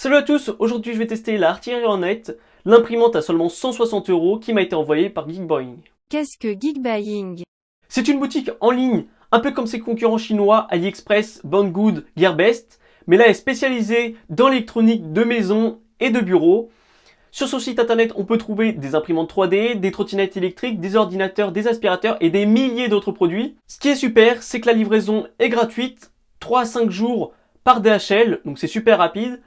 Salut à tous, aujourd'hui je vais tester la Artillery Hornet, l'imprimante à seulement 160 € qui m'a été envoyée par Geekbuying. Qu'est-ce que Geekbuying? C'est une boutique en ligne, un peu comme ses concurrents chinois AliExpress, Banggood, Gearbest, mais là elle est spécialisée dans l'électronique de maison et de bureau. Sur son site internet, on peut trouver des imprimantes 3D, des trottinettes électriques, des ordinateurs, des aspirateurs et des milliers d'autres produits. Ce qui est super, c'est que la livraison est gratuite, 3 à 5 jours par DHL, donc c'est super rapide.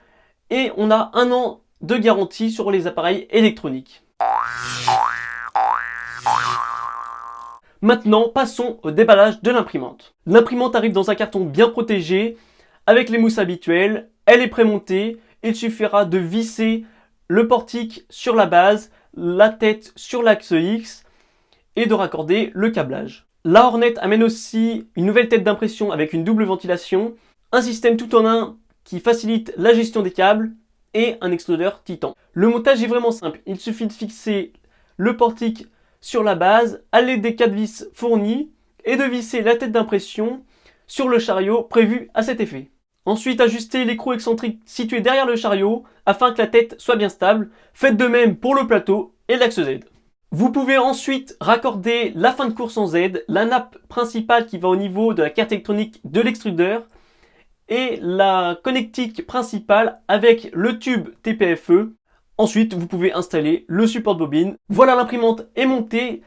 Et on a 1 an de garantie sur les appareils électroniques. Maintenant, passons au déballage de l'imprimante. L'imprimante arrive dans un carton bien protégé, avec les mousses habituelles, elle est prémontée, il suffira de visser le portique sur la base, la tête sur l'axe X, et de raccorder le câblage. La Hornet amène aussi une nouvelle tête d'impression avec une double ventilation, un système tout en un qui facilite la gestion des câbles et un extrudeur Titan. Le montage est vraiment simple, il suffit de fixer le portique sur la base à l'aide des 4 vis fournis et de visser la tête d'impression sur le chariot prévu à cet effet. Ensuite, ajustez l'écrou excentrique situé derrière le chariot afin que la tête soit bien stable. Faites de même pour le plateau et l'axe Z. Vous pouvez ensuite raccorder la fin de course en Z, la nappe principale qui va au niveau de la carte électronique de l'extrudeur et la connectique principale avec le tube TPFE. Ensuite, vous pouvez installer le support de bobine. Voilà, l'imprimante est montée.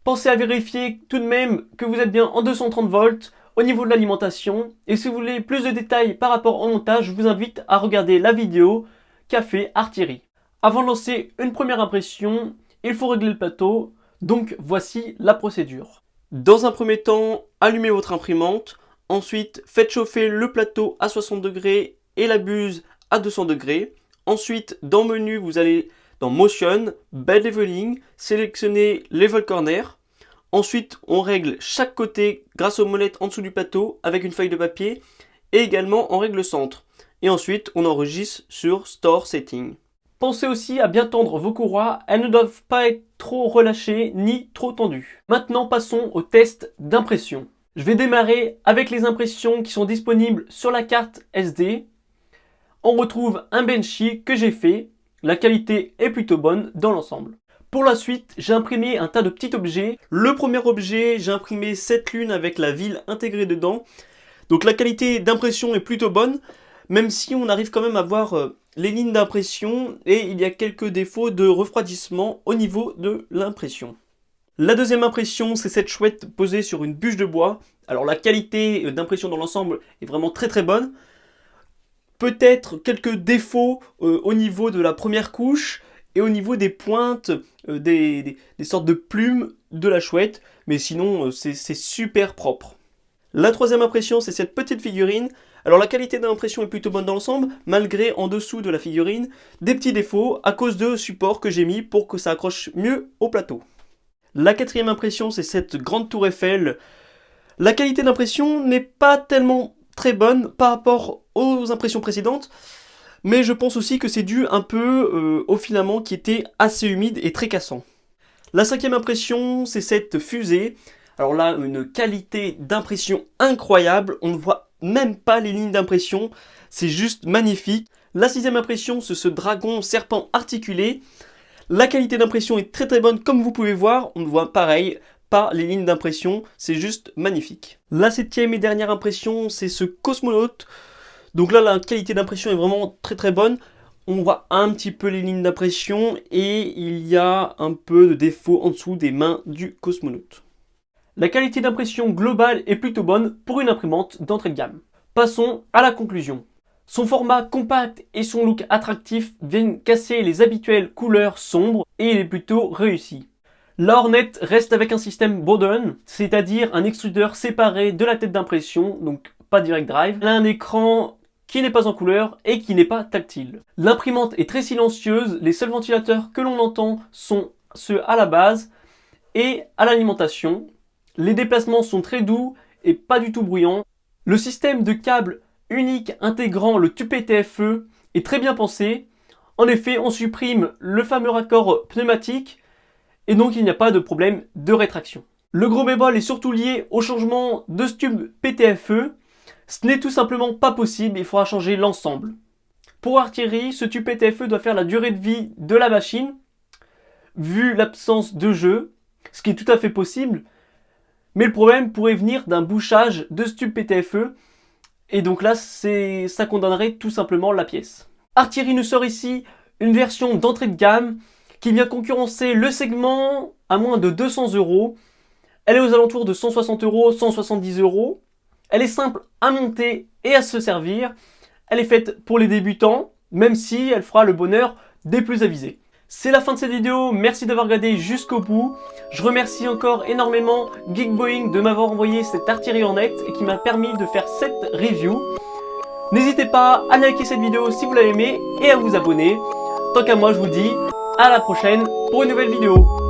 Pensez à vérifier tout de même que vous êtes bien en 230 volts au niveau de l'alimentation. Et si vous voulez plus de détails par rapport au montage, je vous invite à regarder la vidéo qu'a fait Artillery. Avant de lancer une première impression, il faut régler le plateau. Donc voici la procédure. Dans un premier temps, allumez votre imprimante. Ensuite, faites chauffer le plateau à 60 degrés et la buse à 200 degrés. Ensuite, dans Menu, vous allez dans Motion, Bed Leveling, sélectionnez Level Corner. Ensuite, on règle chaque côté grâce aux molettes en dessous du plateau avec une feuille de papier et également on règle le centre. Et ensuite, on enregistre sur Store Setting. Pensez aussi à bien tendre vos courroies, elles ne doivent pas être trop relâchées ni trop tendues. Maintenant, passons au test d'impression. Je vais démarrer avec les impressions qui sont disponibles sur la carte SD. On retrouve un Benchy que j'ai fait. La qualité est plutôt bonne dans l'ensemble. Pour la suite, j'ai imprimé un tas de petits objets. Le premier objet, j'ai imprimé cette lune avec la ville intégrée dedans. Donc la qualité d'impression est plutôt bonne, même si on arrive quand même à voir les lignes d'impression et il y a quelques défauts de refroidissement au niveau de l'impression. La deuxième impression, c'est cette chouette posée sur une bûche de bois. Alors la qualité d'impression dans l'ensemble est vraiment très bonne. Peut-être quelques défauts au niveau de la première couche et au niveau des pointes, des sortes de plumes de la chouette. Mais sinon, c'est super propre. La troisième impression, c'est cette petite figurine. Alors la qualité d'impression est plutôt bonne dans l'ensemble, malgré en dessous de la figurine des petits défauts à cause de supports que j'ai mis pour que ça accroche mieux au plateau. La quatrième impression, c'est cette grande tour Eiffel. La qualité d'impression n'est pas tellement très bonne par rapport aux impressions précédentes, mais je pense aussi que c'est dû un peu au filament qui était assez humide et très cassant. La cinquième impression, c'est cette fusée. Alors là, une qualité d'impression incroyable, on ne voit même pas les lignes d'impression, c'est juste magnifique. La sixième impression, c'est ce dragon serpent articulé. La qualité d'impression est très bonne, comme vous pouvez voir, on voit pareil, pas les lignes d'impression, c'est juste magnifique. La septième et dernière impression, c'est ce cosmonaute. Donc là, la qualité d'impression est vraiment très bonne. On voit un petit peu les lignes d'impression et il y a un peu de défaut en dessous des mains du cosmonaute. La qualité d'impression globale est plutôt bonne pour une imprimante d'entrée de gamme. Passons à la conclusion. Son format compact et son look attractif viennent casser les habituelles couleurs sombres et il est plutôt réussi. La Hornet reste avec un système Bowden, c'est-à-dire un extrudeur séparé de la tête d'impression, donc pas direct drive. Elle a un écran qui n'est pas en couleur et qui n'est pas tactile. L'imprimante est très silencieuse, les seuls ventilateurs que l'on entend sont ceux à la base et à l'alimentation. Les déplacements sont très doux et pas du tout bruyants. Le système de câble unique intégrant le tube TFE est très bien pensé. En effet, on supprime le fameux raccord pneumatique et donc il n'y a pas de problème de rétraction. Le gros bémol est surtout lié au changement de ce tube PTFE. Ce n'est tout simplement pas possible, il faudra changer l'ensemble. Pour artillerie, ce tube PTFE doit faire la durée de vie de la machine, vu l'absence de jeu, ce qui est tout à fait possible. Mais le problème pourrait venir d'un bouchage de ce tube PTFE, et donc là, ça condamnerait tout simplement la pièce. Artillerie nous sort ici une version d'entrée de gamme qui vient concurrencer le segment à moins de 200 €. Elle est aux alentours de 160 €, 170 €. Elle est simple à monter et à se servir. Elle est faite pour les débutants, même si elle fera le bonheur des plus avisés. C'est la fin de cette vidéo, merci d'avoir regardé jusqu'au bout. Je remercie encore énormément Geekboeing de m'avoir envoyé cette artillerie en net et qui m'a permis de faire cette review. N'hésitez pas à liker cette vidéo si vous l'avez aimée et à vous abonner. Tant qu'à moi, je vous dis à la prochaine pour une nouvelle vidéo.